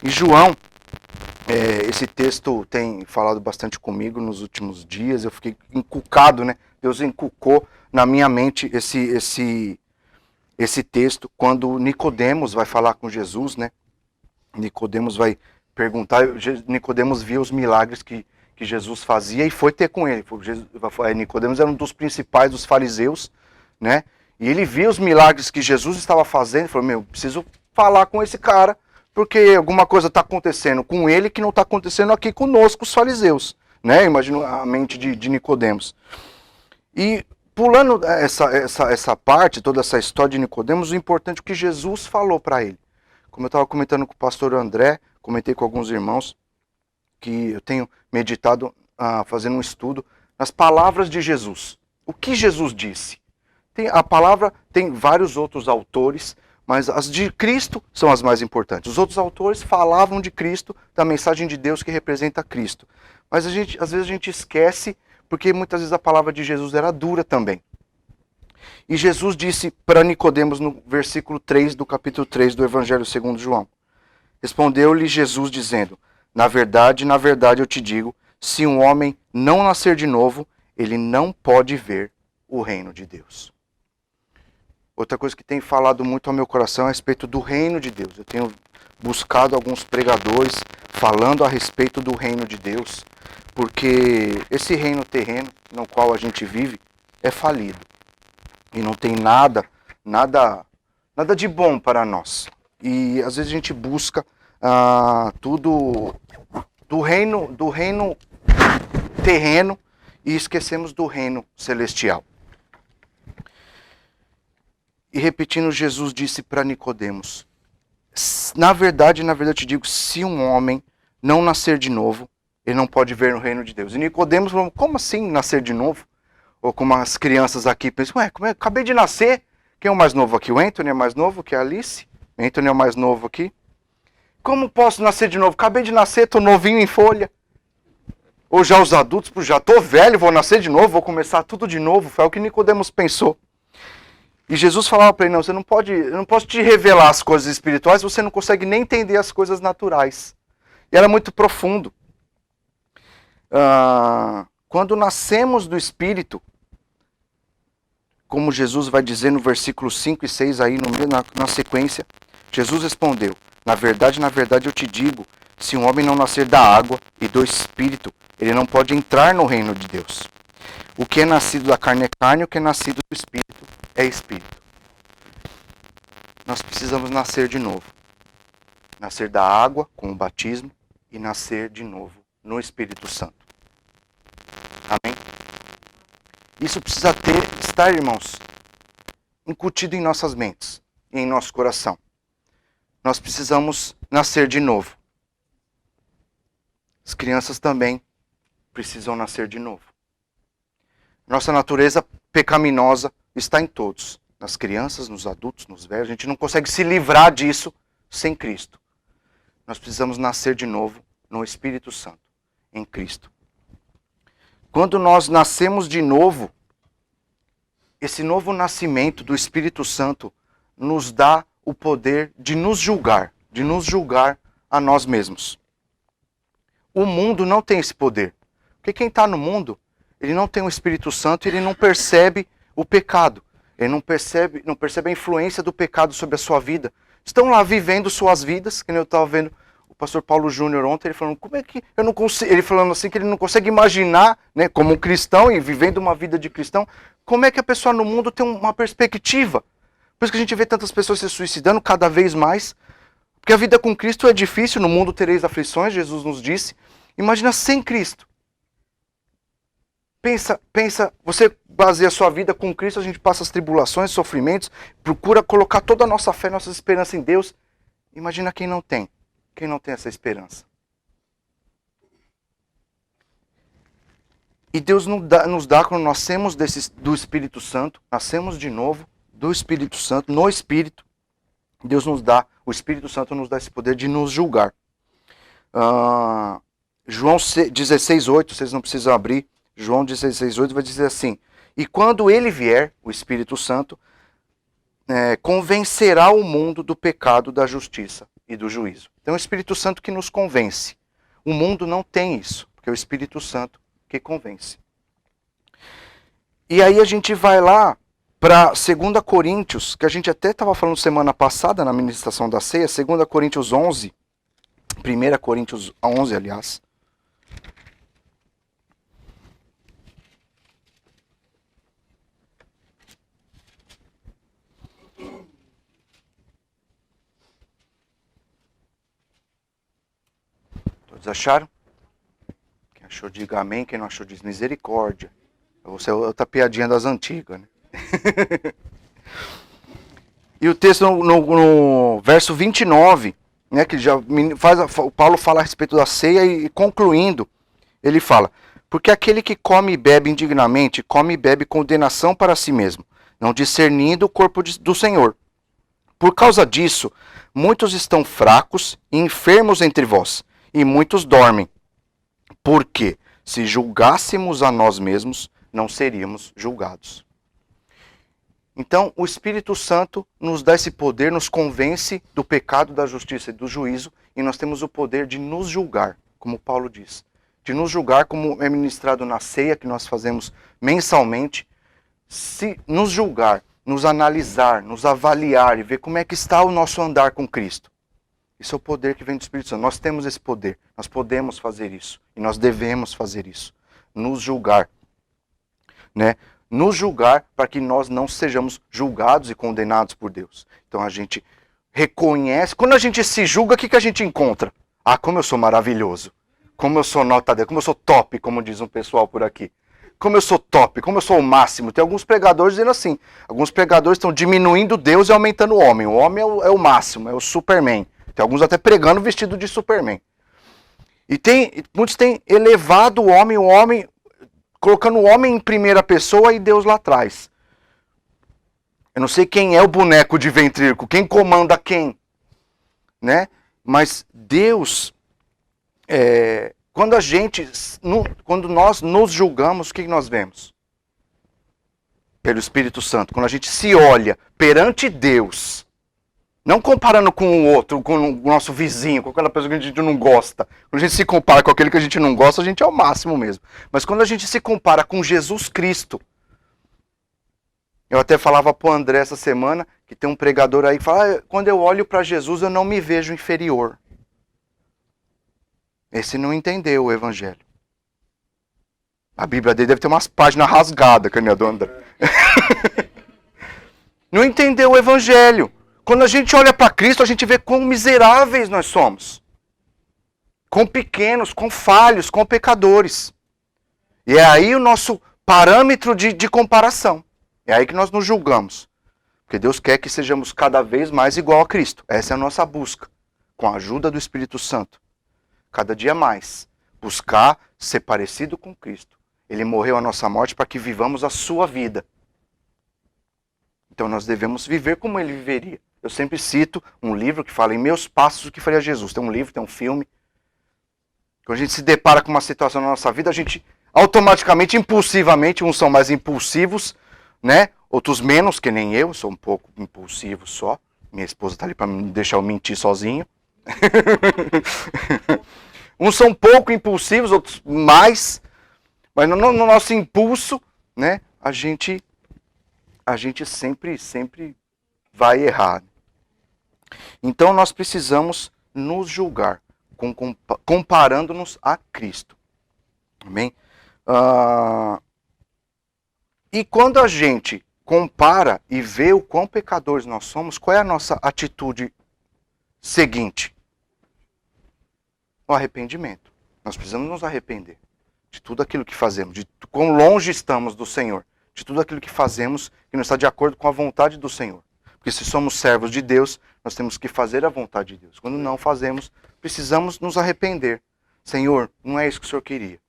E João, esse texto tem falado bastante comigo nos últimos dias, eu fiquei encucado, né? Deus encucou na minha mente esse texto, quando Nicodemos vai falar com Jesus, né? Nicodemos vai perguntar, Nicodemos via os milagres que Jesus fazia e foi ter com ele. Nicodemos era um dos principais dos fariseus, né? E ele via os milagres que Jesus estava fazendo e falou, preciso falar com esse cara, porque alguma coisa está acontecendo com ele que não está acontecendo aqui conosco, os fariseus, né? Imagina a mente de Nicodemos. E pulando essa parte, toda essa história de Nicodemos, o importante é o que Jesus falou para ele. Como eu estava comentando com o pastor André, comentei com alguns irmãos, que eu tenho meditado, fazendo um estudo nas palavras de Jesus. O que Jesus disse? A palavra tem vários outros autores, mas as de Cristo são as mais importantes. Os outros autores falavam de Cristo, da mensagem de Deus que representa Cristo. Mas às vezes a gente esquece, porque muitas vezes a palavra de Jesus era dura também. E Jesus disse para Nicodemos no versículo 3 do capítulo 3 do Evangelho segundo João. Respondeu-lhe Jesus dizendo, na verdade eu te digo, se um homem não nascer de novo, ele não pode ver o reino de Deus. Outra coisa que tem falado muito ao meu coração é a respeito do reino de Deus. Eu tenho buscado alguns pregadores falando a respeito do reino de Deus, porque esse reino terreno no qual a gente vive é falido. E não tem nada de bom para nós. E às vezes a gente busca tudo do reino terreno e esquecemos do reino celestial. E repetindo, Jesus disse para Nicodemos, na verdade eu te digo, se um homem não nascer de novo, ele não pode ver o reino de Deus. E Nicodemos falou, como assim nascer de novo? Ou como as crianças aqui pensam, acabei de nascer. Quem é o mais novo aqui? O Anthony é mais novo que a Alice? O Anthony é o mais novo aqui. Como posso nascer de novo? Acabei de nascer, estou novinho em folha. Ou já os adultos, já estou velho, vou nascer de novo, vou começar tudo de novo. Foi o que Nicodemos pensou. E Jesus falava para ele, eu não posso te revelar as coisas espirituais, você não consegue nem entender as coisas naturais. E era muito profundo. Quando nascemos do Espírito, como Jesus vai dizer no versículo 5 e 6 aí na sequência, Jesus respondeu, na verdade eu te digo, se um homem não nascer da água e do Espírito, ele não pode entrar no reino de Deus. O que é nascido da carne é carne, o que é nascido do Espírito é Espírito. Nós precisamos nascer de novo. Nascer da água com o batismo e nascer de novo no Espírito Santo. Amém? Isso precisa estar, irmãos, incutido em nossas mentes e em nosso coração. Nós precisamos nascer de novo. As crianças também precisam nascer de novo. Nossa natureza pecaminosa está em todos. Nas crianças, nos adultos, nos velhos. A gente não consegue se livrar disso sem Cristo. Nós precisamos nascer de novo no Espírito Santo, em Cristo. Quando nós nascemos de novo, esse novo nascimento do Espírito Santo nos dá o poder de nos julgar a nós mesmos. O mundo não tem esse poder. Porque quem está no mundo, ele não tem o Espírito Santo, ele não percebe o pecado. Ele não percebe a influência do pecado sobre a sua vida. Estão lá vivendo suas vidas, que eu estava vendo o pastor Paulo Júnior ontem, ele falando, como é que eu não consigo, ele falando assim que ele não consegue imaginar, né, como um cristão e vivendo uma vida de cristão, como é que a pessoa no mundo tem uma perspectiva. Por isso que a gente vê tantas pessoas se suicidando cada vez mais, porque a vida com Cristo é difícil, no mundo tereis aflições, Jesus nos disse. Imagina sem Cristo. Pensa, você baseia a sua vida com Cristo, a gente passa as tribulações, sofrimentos, procura colocar toda a nossa fé, nossa esperança em Deus. Imagina quem não tem essa esperança. E Deus nos dá quando nós nascemos do Espírito Santo, nascemos de novo do Espírito Santo, no Espírito, Deus nos dá, o Espírito Santo nos dá esse poder de nos julgar. João 16:8, vocês não precisam abrir, João 16:8 vai dizer assim, e quando ele vier, o Espírito Santo, convencerá o mundo do pecado, da justiça e e do juízo. Então é o Espírito Santo que nos convence. O mundo não tem isso, porque é o Espírito Santo que convence. E aí a gente vai lá para 2 Coríntios, que a gente até estava falando semana passada na ministração da ceia, 2 Coríntios 11, 1 Coríntios 11, aliás. Todos acharam? Quem achou, diga amém. Quem não achou, diz misericórdia. Você é outra piadinha das antigas, né? E o texto no verso 29, né, que já o Paulo fala a respeito da ceia e concluindo, ele fala: porque aquele que come e bebe indignamente, come e bebe condenação para si mesmo, não discernindo o corpo do Senhor. Por causa disso, muitos estão fracos e enfermos entre vós, e muitos dormem. Porque, se julgássemos a nós mesmos, não seríamos julgados. Então, o Espírito Santo nos dá esse poder, nos convence do pecado, da justiça e do juízo, e nós temos o poder de nos julgar, como Paulo diz. De nos julgar, como é ministrado na ceia, que nós fazemos mensalmente. Se nos julgar, nos analisar, nos avaliar e ver como é que está o nosso andar com Cristo. Isso é o poder que vem do Espírito Santo. Nós temos esse poder, nós podemos fazer isso, e nós devemos fazer isso. Nos julgar, né? Nos julgar para que nós não sejamos julgados e condenados por Deus. Então a gente reconhece. Quando a gente se julga, o que a gente encontra? Ah, como eu sou maravilhoso. Como eu sou nota 10, como eu sou top, como diz um pessoal por aqui. Como eu sou top, como eu sou o máximo. Tem alguns pregadores dizendo assim. Alguns pregadores estão diminuindo Deus e aumentando o homem. O homem é o máximo, é o Superman. Tem alguns até pregando vestido de Superman. E muitos têm elevado o homem, colocando o homem em primeira pessoa e Deus lá atrás. Eu não sei quem é o boneco de ventríloco, quem comanda quem, né? Mas Deus, quando nós nos julgamos, o que nós vemos? Pelo Espírito Santo. Quando a gente se olha perante Deus, não comparando com o outro, com o nosso vizinho, com aquela pessoa que a gente não gosta. Quando a gente se compara com aquele que a gente não gosta, a gente é o máximo mesmo. Mas quando a gente se compara com Jesus Cristo, eu até falava para o André essa semana, que tem um pregador aí que fala: quando eu olho para Jesus, eu não me vejo inferior. Esse não entendeu o Evangelho. A Bíblia dele deve ter umas páginas rasgadas, que nem a do André. Não entendeu o Evangelho. Quando a gente olha para Cristo, a gente vê quão miseráveis nós somos. Quão pequenos, quão falhos, quão pecadores. E é aí o nosso parâmetro de comparação. É aí que nós nos julgamos. Porque Deus quer que sejamos cada vez mais igual a Cristo. Essa é a nossa busca. Com a ajuda do Espírito Santo. Cada dia mais. Buscar ser parecido com Cristo. Ele morreu a nossa morte para que vivamos a sua vida. Então nós devemos viver como ele viveria. Eu sempre cito um livro que fala: em meus passos o que faria Jesus. Tem um livro, tem um filme. Quando a gente se depara com uma situação na nossa vida, a gente automaticamente, impulsivamente, uns são mais impulsivos, né? Outros menos, que nem eu, sou um pouco impulsivo só. Minha esposa está ali para não deixar eu mentir sozinho. Uns são um pouco impulsivos, outros mais. Mas no nosso impulso, né, a gente sempre vai errar. Então nós precisamos nos julgar, comparando-nos a Cristo. Amém? E quando a gente compara e vê o quão pecadores nós somos, qual é a nossa atitude seguinte? O arrependimento. Nós precisamos nos arrepender de tudo aquilo que fazemos, de quão longe estamos do Senhor, de tudo aquilo que fazemos que não está de acordo com a vontade do Senhor. Porque se somos servos de Deus, nós temos que fazer a vontade de Deus. Quando não fazemos, precisamos nos arrepender. Senhor, não é isso que o Senhor queria.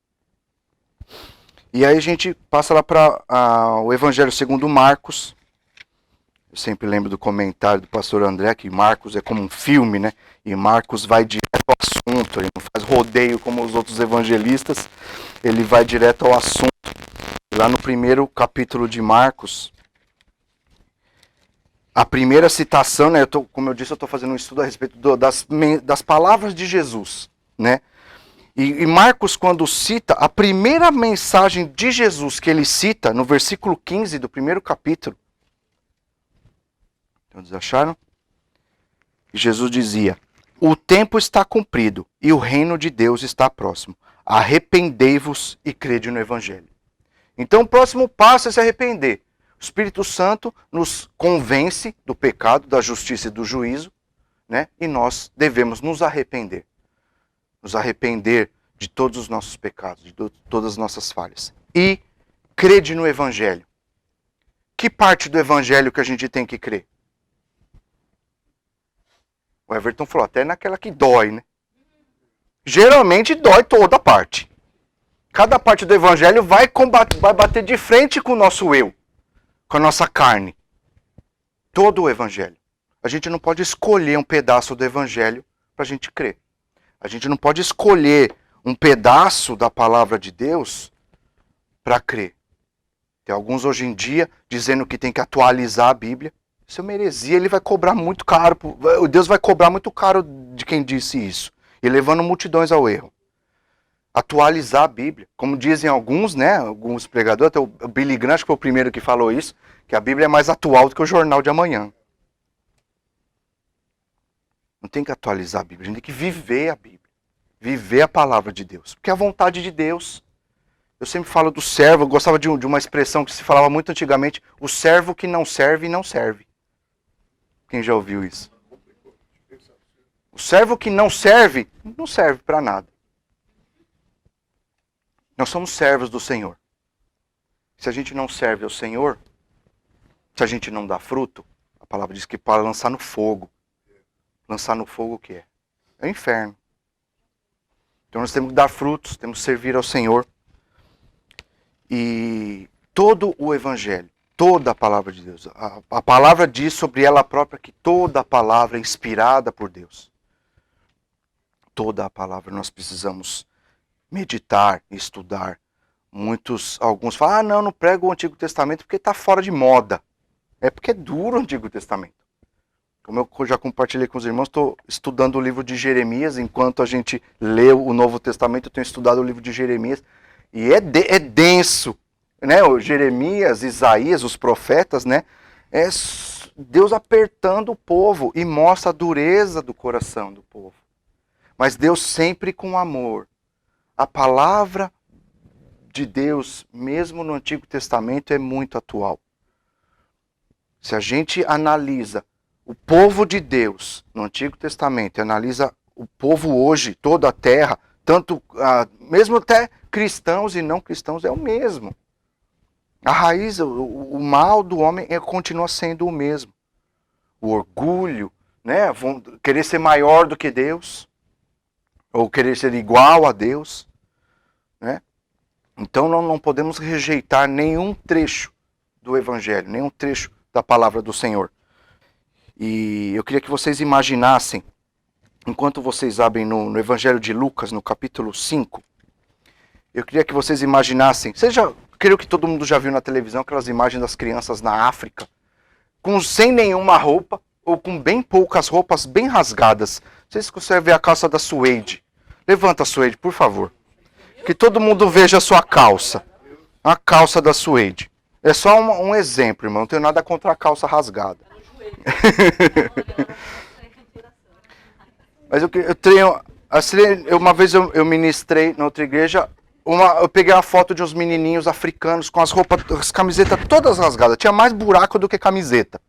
E aí a gente passa lá para o Evangelho segundo Marcos. Eu sempre lembro do comentário do pastor André, que Marcos é como um filme, né? E Marcos vai direto ao assunto, ele não faz rodeio como os outros evangelistas, ele vai direto ao assunto. Lá no primeiro capítulo de Marcos, a primeira citação, né, como eu disse, eu estou fazendo um estudo a respeito das palavras de Jesus, né? E Marcos, quando cita, a primeira mensagem de Jesus que ele cita, no versículo 15 do primeiro capítulo, todos acharam? Jesus dizia: o tempo está cumprido e o reino de Deus está próximo. Arrependei-vos e crede no Evangelho. Então o próximo passo é se arrepender. O Espírito Santo nos convence do pecado, da justiça e do juízo, né? E nós devemos nos arrepender. Nos arrepender de todos os nossos pecados, de todas as nossas falhas. E crede no Evangelho. Que parte do Evangelho que a gente tem que crer? O Everton falou, até naquela que dói, né? Geralmente dói toda a parte. Cada parte do Evangelho vai bater de frente com o nosso eu, com a nossa carne. Todo o Evangelho. A gente não pode escolher um pedaço do Evangelho para a gente crer. A gente não pode escolher um pedaço da palavra de Deus para crer. Tem alguns hoje em dia dizendo que tem que atualizar a Bíblia. Isso é uma heresia, ele vai cobrar muito caro. Deus vai cobrar muito caro de quem disse isso. E levando multidões ao erro. Atualizar a Bíblia. Como dizem alguns, né? Alguns pregadores, até o Billy Graham, acho que foi o primeiro que falou isso, que a Bíblia é mais atual do que o jornal de amanhã. Não tem que atualizar a Bíblia, a gente tem que viver a Bíblia. Viver a palavra de Deus. Porque é a vontade de Deus. Eu sempre falo do servo, eu gostava de uma expressão que se falava muito antigamente, o servo que não serve, não serve. Quem já ouviu isso? O servo que não serve para nada. Nós somos servos do Senhor. Se a gente não serve ao Senhor, se a gente não dá fruto, a palavra diz que para lançar no fogo. Lançar no fogo o que é? É o inferno. Então nós temos que dar frutos, temos que servir ao Senhor. E todo o Evangelho, toda a palavra de Deus, a palavra diz sobre ela própria que toda a palavra é inspirada por Deus. Toda a palavra nós precisamos meditar, estudar. Alguns falam, não prego o Antigo Testamento porque está fora de moda. É porque é duro o Antigo Testamento. Como eu já compartilhei com os irmãos, estou estudando o livro de Jeremias, enquanto a gente lê o Novo Testamento, eu tenho estudado o livro de Jeremias, e é denso, né? O Jeremias, Isaías, os profetas, né? É Deus apertando o povo e mostra a dureza do coração do povo. Mas Deus sempre com amor. A palavra de Deus, mesmo no Antigo Testamento, é muito atual. Se a gente analisa o povo de Deus no Antigo Testamento, analisa o povo hoje, toda a terra, tanto, mesmo até cristãos e não cristãos, é o mesmo. A raiz, o mal do homem continua sendo o mesmo. O orgulho, né? Querer ser maior do que Deus, ou querer ser igual a Deus, né? Então não podemos rejeitar nenhum trecho do Evangelho, nenhum trecho da palavra do Senhor. E eu queria que vocês imaginassem, enquanto vocês abrem no Evangelho de Lucas, no capítulo 5, eu queria que vocês imaginassem, creio que todo mundo já viu na televisão aquelas imagens das crianças na África, sem nenhuma roupa, ou com bem poucas roupas, bem rasgadas. Vocês conseguem ver a calça da Suede? Levanta a Suede, por favor. Que todo mundo veja a sua calça. A calça da Suede. É só um exemplo, irmão. Não tenho nada contra a calça rasgada. Mas eu tenho... Uma vez eu ministrei na outra igreja, eu peguei uma foto de uns menininhos africanos com as camisetas todas rasgadas. Tinha mais buraco do que camiseta.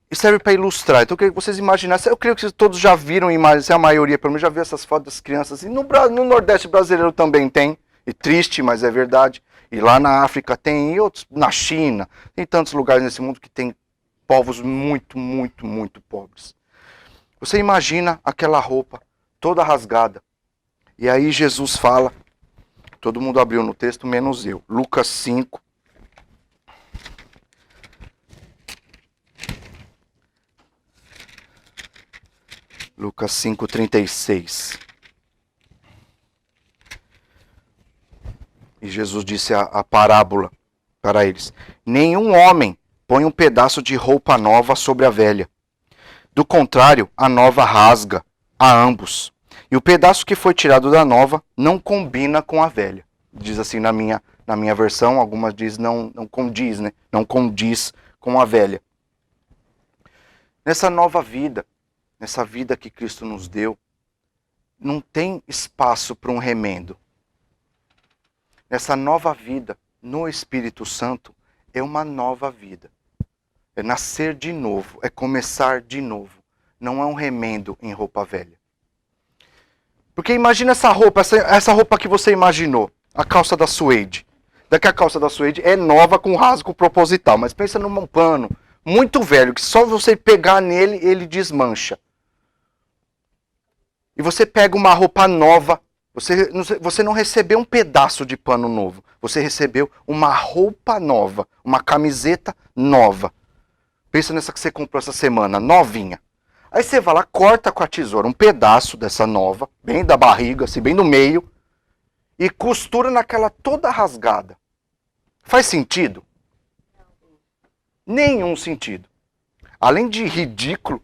E serve para ilustrar. Então eu queria que vocês imaginassem. Eu creio que todos já viram, se a maioria pelo menos já viu essas fotos das crianças. E no Nordeste brasileiro também tem. E triste, mas é verdade. E lá na África tem, e outros, na China. Tem tantos lugares nesse mundo que tem povos muito, muito, muito pobres. Você imagina aquela roupa toda rasgada. E aí Jesus fala, todo mundo abriu no texto, menos eu. Lucas 5. Lucas 5:36. E Jesus disse a parábola para eles. Nenhum homem põe um pedaço de roupa nova sobre a velha. Do contrário, a nova rasga a ambos. E o pedaço que foi tirado da nova não combina com a velha. Diz assim na minha versão, algumas diz não condiz, né? Não condiz com a velha. Nessa nova vida, nessa vida que Cristo nos deu, não tem espaço para um remendo. Nessa nova vida, no Espírito Santo, é uma nova vida. É nascer de novo, é começar de novo. Não é um remendo em roupa velha. Porque imagina essa roupa que você imaginou, a calça da suede. Daqui a calça da suede é nova com rasgo proposital, mas pensa num pano muito velho, que só você pegar nele, ele desmancha. E você pega uma roupa nova, você não recebeu um pedaço de pano novo, você recebeu uma roupa nova, uma camiseta nova. Pensa nessa que você comprou essa semana, novinha. Aí você vai lá, corta com a tesoura um pedaço dessa nova, bem da barriga, assim, bem no meio, e costura naquela toda rasgada. Faz sentido? Nenhum sentido. Além de ridículo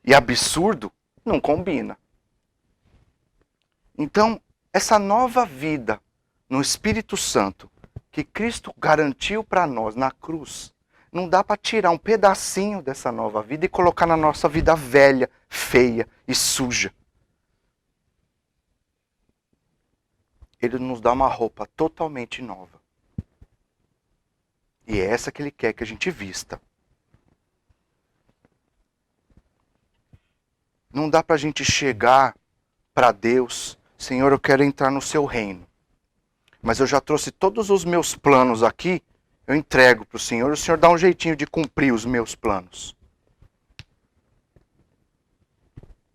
e absurdo, não combina. Então, essa nova vida no Espírito Santo que Cristo garantiu para nós na cruz, não dá para tirar um pedacinho dessa nova vida e colocar na nossa vida velha, feia e suja. Ele nos dá uma roupa totalmente nova. E é essa que Ele quer que a gente vista. Não dá para a gente chegar para Deus, Senhor, eu quero entrar no seu reino. Mas eu já trouxe todos os meus planos aqui, eu entrego para o Senhor dá um jeitinho de cumprir os meus planos.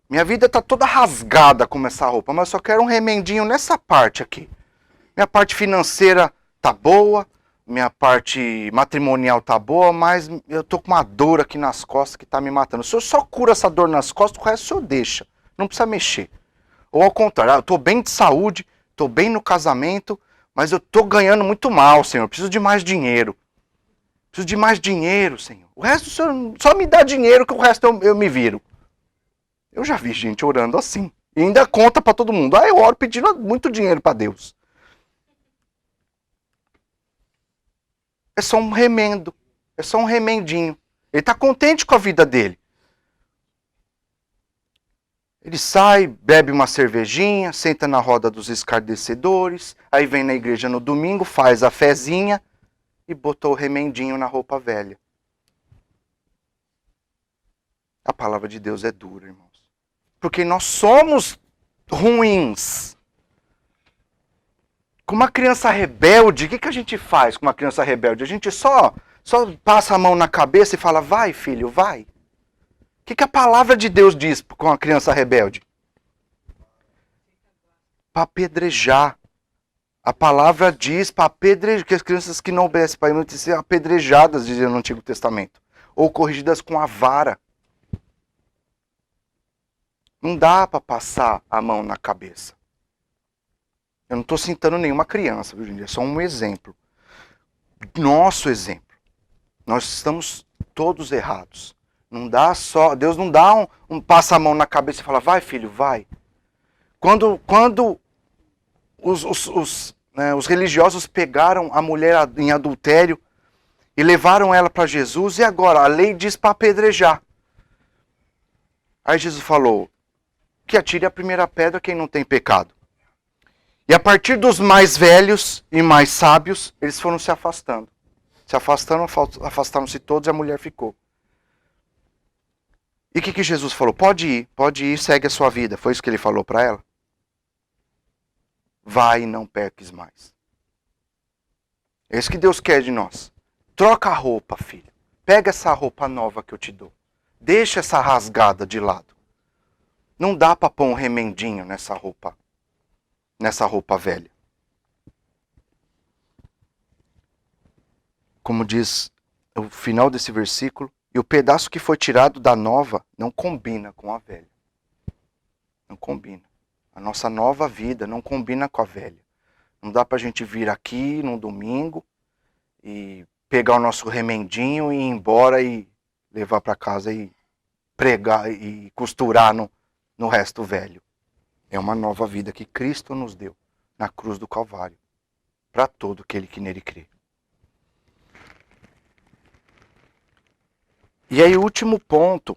Minha vida está toda rasgada com essa roupa, mas eu só quero um remendinho nessa parte aqui. Minha parte financeira tá boa, minha parte matrimonial tá boa, mas eu tô com uma dor aqui nas costas que tá me matando. O Senhor só cura essa dor nas costas, o resto o Senhor deixa. Não precisa mexer. Ou ao contrário, eu tô bem de saúde, tô bem no casamento, mas eu tô ganhando muito mal, Senhor. Preciso de mais dinheiro. Preciso de mais dinheiro, Senhor. O resto o Senhor só me dá dinheiro, que o resto eu me viro. Eu já vi gente orando assim. E ainda conta para todo mundo. Eu oro pedindo muito dinheiro para Deus. É só um remendo. É só um remendinho. Ele está contente com a vida dele. Ele sai, bebe uma cervejinha, senta na roda dos escarnecedores, aí vem na igreja no domingo, faz a fezinha e botou o remendinho na roupa velha. A palavra de Deus é dura, irmãos. Porque nós somos ruins. Com uma criança rebelde, o que a gente faz com uma criança rebelde? A gente só passa a mão na cabeça e fala, vai filho, vai. O que a palavra de Deus diz com a criança rebelde? Para apedrejar. A palavra diz para apedrejar, que as crianças que não obedecem para não ser apedrejadas, dizia no Antigo Testamento. Ou corrigidas com a vara. Não dá para passar a mão na cabeça. Eu não estou citando nenhuma criança, viu, gente? É só um exemplo. Nosso exemplo. Nós estamos todos errados. Não dá só, Deus não dá um passa a mão na cabeça e fala, vai filho, vai. Quando os religiosos pegaram a mulher em adultério e levaram ela para Jesus, e agora? A lei diz para apedrejar. Aí Jesus falou, que atire a primeira pedra quem não tem pecado. E a partir dos mais velhos e mais sábios, eles foram se afastando. Se afastaram, afastaram-se todos e a mulher ficou. E o que Jesus falou? Pode ir, segue a sua vida. Foi isso que ele falou para ela? Vai e não peques mais. É isso que Deus quer de nós. Troca a roupa, filho. Pega essa roupa nova que eu te dou. Deixa essa rasgada de lado. Não dá para pôr um remendinho nessa roupa velha. Como diz o final desse versículo, e o pedaço que foi tirado da nova não combina com a velha. Não combina. A nossa nova vida não combina com a velha. Não dá pra gente vir aqui num domingo e pegar o nosso remendinho e ir embora e levar para casa e pregar e costurar no resto velho. É uma nova vida que Cristo nos deu na cruz do Calvário, para todo aquele que nele crê. E aí, o último ponto,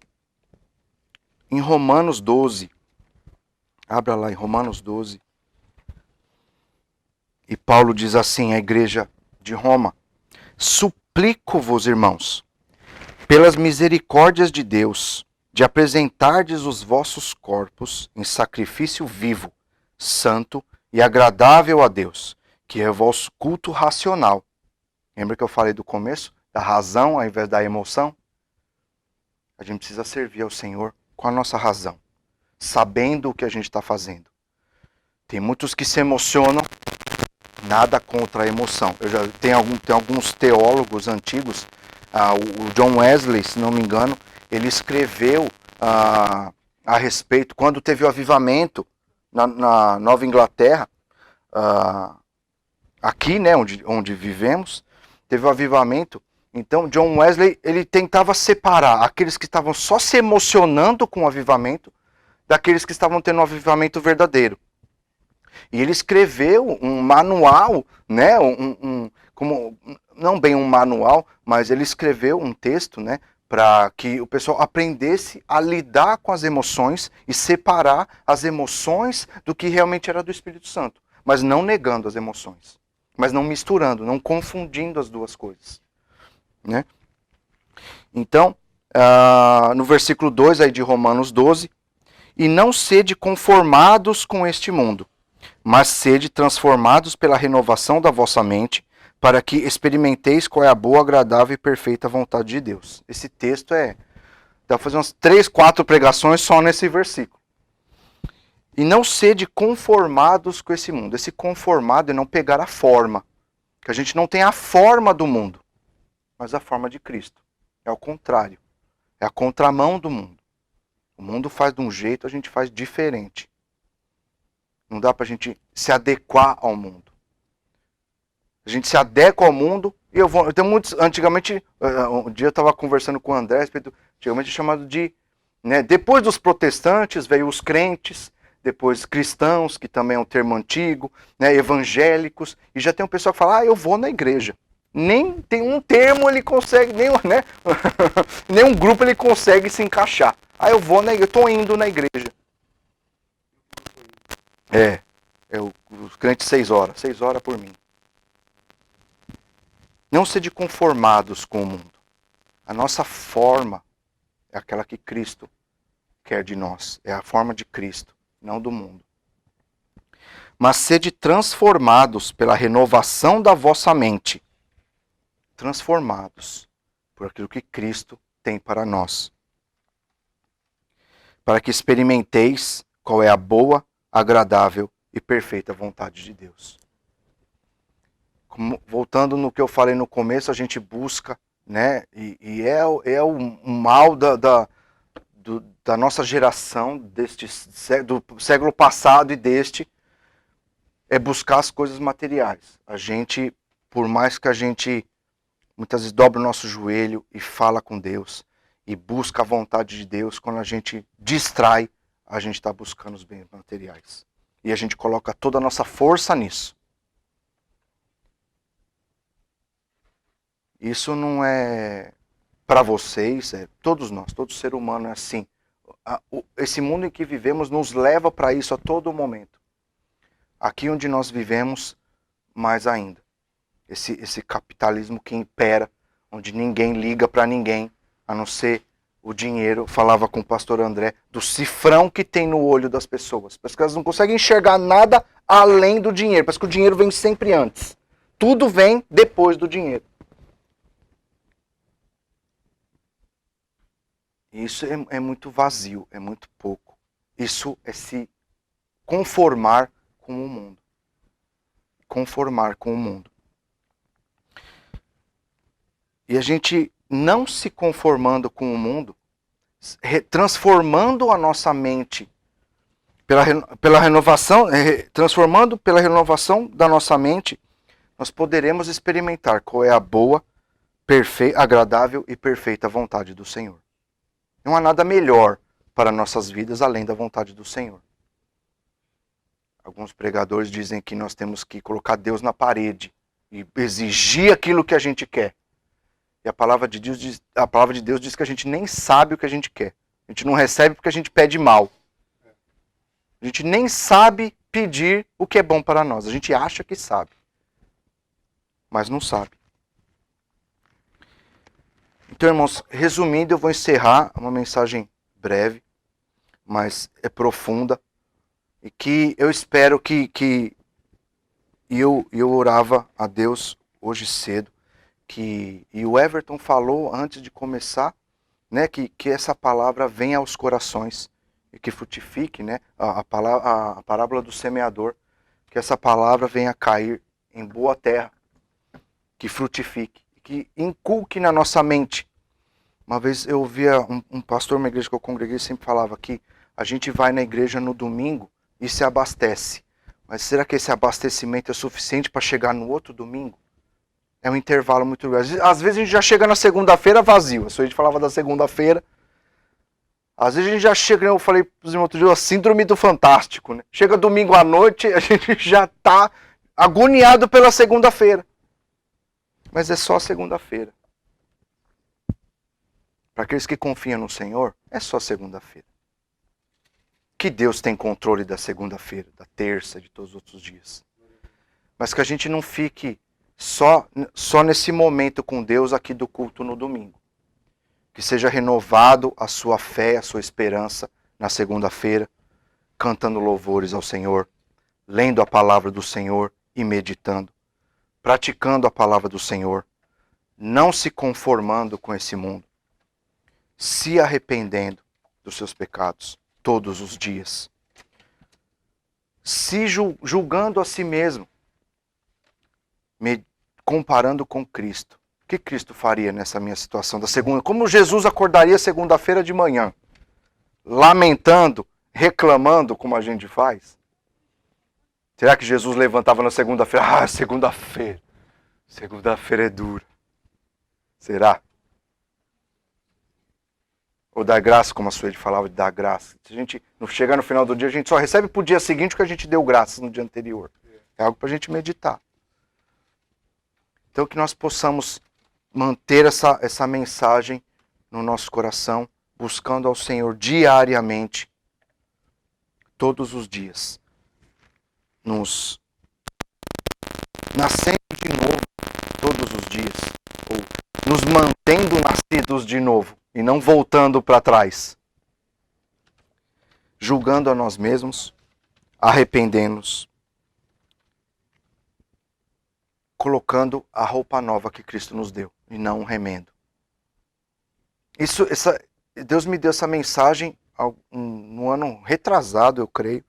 em Romanos 12. Abra lá em Romanos 12. E Paulo diz assim à igreja de Roma: suplico-vos, irmãos, pelas misericórdias de Deus, de apresentardes os vossos corpos em sacrifício vivo, santo e agradável a Deus, que é o vosso culto racional. Lembra que eu falei do começo? Da razão ao invés da emoção? A gente precisa servir ao Senhor com a nossa razão, sabendo o que a gente está fazendo. Tem muitos que se emocionam, nada contra a emoção. Tem alguns teólogos antigos, o John Wesley, se não me engano, ele escreveu a respeito, quando teve o avivamento na Nova Inglaterra, aqui, né, onde vivemos, teve o avivamento. Então, John Wesley, ele tentava separar aqueles que estavam só se emocionando com o avivamento daqueles que estavam tendo um avivamento verdadeiro. E ele escreveu um manual, né, como, não bem um manual, mas ele escreveu um texto, né, para que o pessoal aprendesse a lidar com as emoções e separar as emoções do que realmente era do Espírito Santo, mas não negando as emoções, mas não misturando, não confundindo as duas coisas. Né? Então, no versículo 2 aí de Romanos 12, e não sede conformados com este mundo, mas sede transformados pela renovação da vossa mente, para que experimenteis qual é a boa, agradável e perfeita vontade de Deus. Esse texto dá para fazer umas 3, 4 pregações só nesse versículo. E não sede conformados com esse mundo. Esse conformado é não pegar a forma, que a gente não tem a forma do mundo, mas a forma de Cristo. É o contrário. É a contramão do mundo. O mundo faz de um jeito, a gente faz diferente. Não dá pra gente se adequar ao mundo. A gente se adequa ao mundo e eu tenho muitos, antigamente, um dia eu estava conversando com o André, antigamente chamado de, né, depois dos protestantes veio os crentes, depois cristãos, que também é um termo antigo, né, evangélicos, e já tem um pessoal que fala, eu vou na igreja. Nem tem um termo ele consegue, né? Nenhum grupo ele consegue se encaixar. Eu vou na igreja, eu estou indo na igreja. Os crentes 6 horas por mim. Não sede conformados com o mundo. A nossa forma é aquela que Cristo quer de nós. É a forma de Cristo, não do mundo. Mas sede transformados pela renovação da vossa mente. Transformados por aquilo que Cristo tem para nós. Para que experimenteis qual é a boa, agradável e perfeita vontade de Deus. Voltando no que eu falei no começo, a gente busca, né, e é o mal da nossa geração, do século passado e deste, é buscar as coisas materiais. A gente, por mais que a gente muitas vezes dobra o nosso joelho e fala com Deus e busca a vontade de Deus, quando a gente distrai, a gente está buscando os bens materiais. E a gente coloca toda a nossa força nisso. Isso não é para vocês, é todos nós, todo ser humano é assim. Esse mundo em que vivemos nos leva para isso a todo momento. Aqui onde nós vivemos, mais ainda. Esse capitalismo que impera, onde ninguém liga para ninguém, a não ser o dinheiro. Eu falava com o pastor André do cifrão que tem no olho das pessoas. Parece que elas não conseguem enxergar nada além do dinheiro. Parece que o dinheiro vem sempre antes. Tudo vem depois do dinheiro. Isso é muito vazio, é muito pouco. Isso é se conformar com o mundo. Conformar com o mundo. E a gente não se conformando com o mundo, transformando a nossa mente pela renovação, transformando pela renovação da nossa mente, nós poderemos experimentar qual é a boa, agradável e perfeita vontade do Senhor. Não há nada melhor para nossas vidas além da vontade do Senhor. Alguns pregadores dizem que nós temos que colocar Deus na parede e exigir aquilo que a gente quer. E a palavra de Deus diz que a gente nem sabe o que a gente quer. A gente não recebe porque a gente pede mal. A gente nem sabe pedir o que é bom para nós. A gente acha que sabe, mas não sabe. Então, irmãos, resumindo, eu vou encerrar uma mensagem breve, mas é profunda. E que eu espero que eu orava a Deus hoje cedo. E o Everton falou antes de começar, né, que essa palavra venha aos corações e que frutifique, né, a parábola do semeador, que essa palavra venha cair em boa terra, que frutifique, que inculque na nossa mente. Uma vez eu ouvia um pastor numa igreja que eu congreguei sempre falava que a gente vai na igreja no domingo e se abastece, mas será que esse abastecimento é suficiente para chegar no outro domingo? É um intervalo muito grande. Às vezes a gente já chega na segunda-feira vazio. A gente falava da segunda-feira. Às vezes a gente já chega, eu falei para os irmãos outro dia, a síndrome do fantástico, né? Chega domingo à noite, a gente já está agoniado pela segunda-feira. Mas é só segunda-feira. Para aqueles que confiam no Senhor, é só segunda-feira. Que Deus tem controle da segunda-feira, da terça, de todos os outros dias. Mas que a gente não fique só nesse momento com Deus aqui do culto no domingo. Que seja renovado a sua fé, a sua esperança na segunda-feira, cantando louvores ao Senhor, lendo a palavra do Senhor e meditando, praticando a palavra do Senhor, não se conformando com esse mundo, se arrependendo dos seus pecados todos os dias, se julgando a si mesmo, comparando com Cristo. O que Cristo faria nessa minha situação da segunda? Como Jesus acordaria segunda-feira de manhã? Lamentando, reclamando, como a gente faz? Será que Jesus levantava na segunda-feira? Ah, segunda-feira. Segunda-feira é dura. Será? Ou dar graça, como a Sueli falava de dar graça. Se a gente não chegar no final do dia, a gente só recebe pro dia seguinte o que a gente deu graças no dia anterior. É algo para a gente meditar. Então que nós possamos manter essa mensagem no nosso coração, buscando ao Senhor diariamente, todos os dias. Nascendo de novo todos os dias. Ou nos mantendo nascidos de novo e não voltando para trás. Julgando a nós mesmos, arrependendo-nos, colocando a roupa nova que Cristo nos deu, e não um remendo. Deus me deu essa mensagem no ano retrasado, eu creio,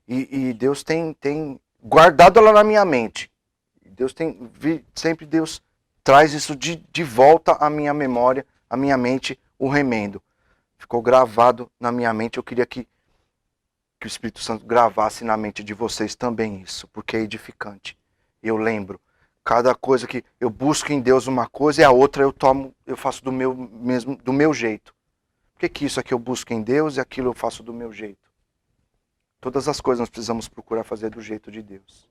e Deus tem guardado ela na minha mente. Sempre Deus traz isso de volta à minha memória, à minha mente, o remendo. Ficou gravado na minha mente, eu queria que o Espírito Santo gravasse na mente de vocês também isso, porque é edificante. Eu lembro. Cada coisa que eu busco em Deus uma coisa e a outra eu faço do meu jeito. Por que isso aqui eu busco em Deus e aquilo eu faço do meu jeito? Todas as coisas nós precisamos procurar fazer do jeito de Deus.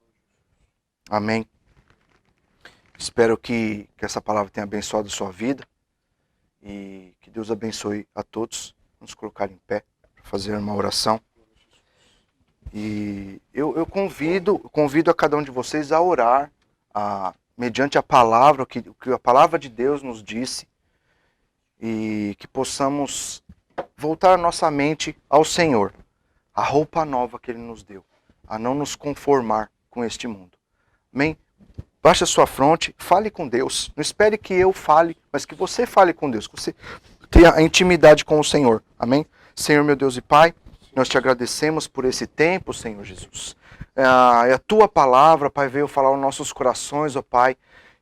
Amém? Espero que essa palavra tenha abençoado a sua vida e que Deus abençoe a todos. Vamos colocar em pé para fazer uma oração. E eu convido a cada um de vocês a orar, mediante a palavra, que a palavra de Deus nos disse, e que possamos voltar a nossa mente ao Senhor, a roupa nova que Ele nos deu, a não nos conformar com este mundo. Amém? Baixe a sua fronte, fale com Deus. Não espere que eu fale, mas que você fale com Deus, que você tenha a intimidade com o Senhor. Amém? Senhor, meu Deus e Pai, nós te agradecemos por esse tempo, Senhor Jesus. A tua palavra, Pai, veio falar aos nossos corações, ó Pai,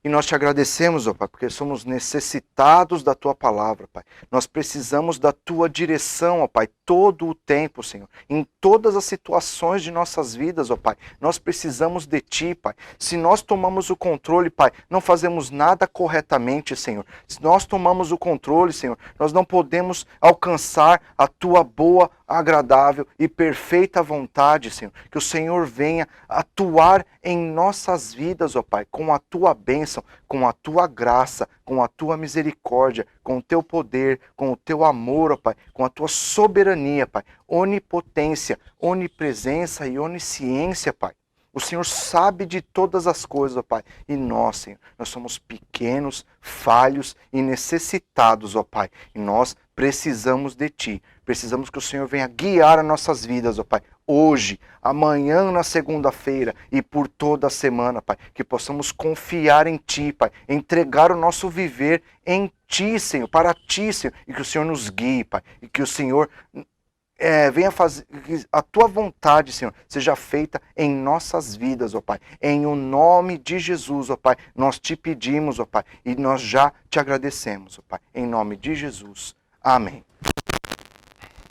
E nós te agradecemos, ó Pai, porque somos necessitados da Tua palavra, Pai. Nós precisamos da Tua direção, ó Pai, todo o tempo, Senhor. Em todas as situações de nossas vidas, ó Pai, nós precisamos de Ti, Pai. Se nós tomamos o controle, Pai, não fazemos nada corretamente, Senhor. Se nós tomamos o controle, Senhor, nós não podemos alcançar a Tua boa, agradável e perfeita vontade, Senhor. Que o Senhor venha atuar em nossas vidas, ó Pai, com a Tua bênção, com a Tua graça, com a Tua misericórdia, com o Teu poder, com o Teu amor, ó Pai, com a Tua soberania, Pai, onipotência, onipresença e onisciência, Pai. O Senhor sabe de todas as coisas, ó Pai. E nós, Senhor, nós somos pequenos, falhos e necessitados, ó Pai. E nós precisamos de Ti. Precisamos que o Senhor venha guiar as nossas vidas, ó Pai. Hoje, amanhã, na segunda-feira e por toda a semana, Pai. Que possamos confiar em Ti, Pai. Entregar o nosso viver em Ti, Senhor. Para Ti, Senhor. E que o Senhor nos guie, Pai. E que o Senhor... venha fazer que a Tua vontade, Senhor, seja feita em nossas vidas, ó Pai. Em o nome de Jesus, ó Pai, nós te pedimos, ó Pai, e nós já te agradecemos, ó Pai. Em nome de Jesus. Amém.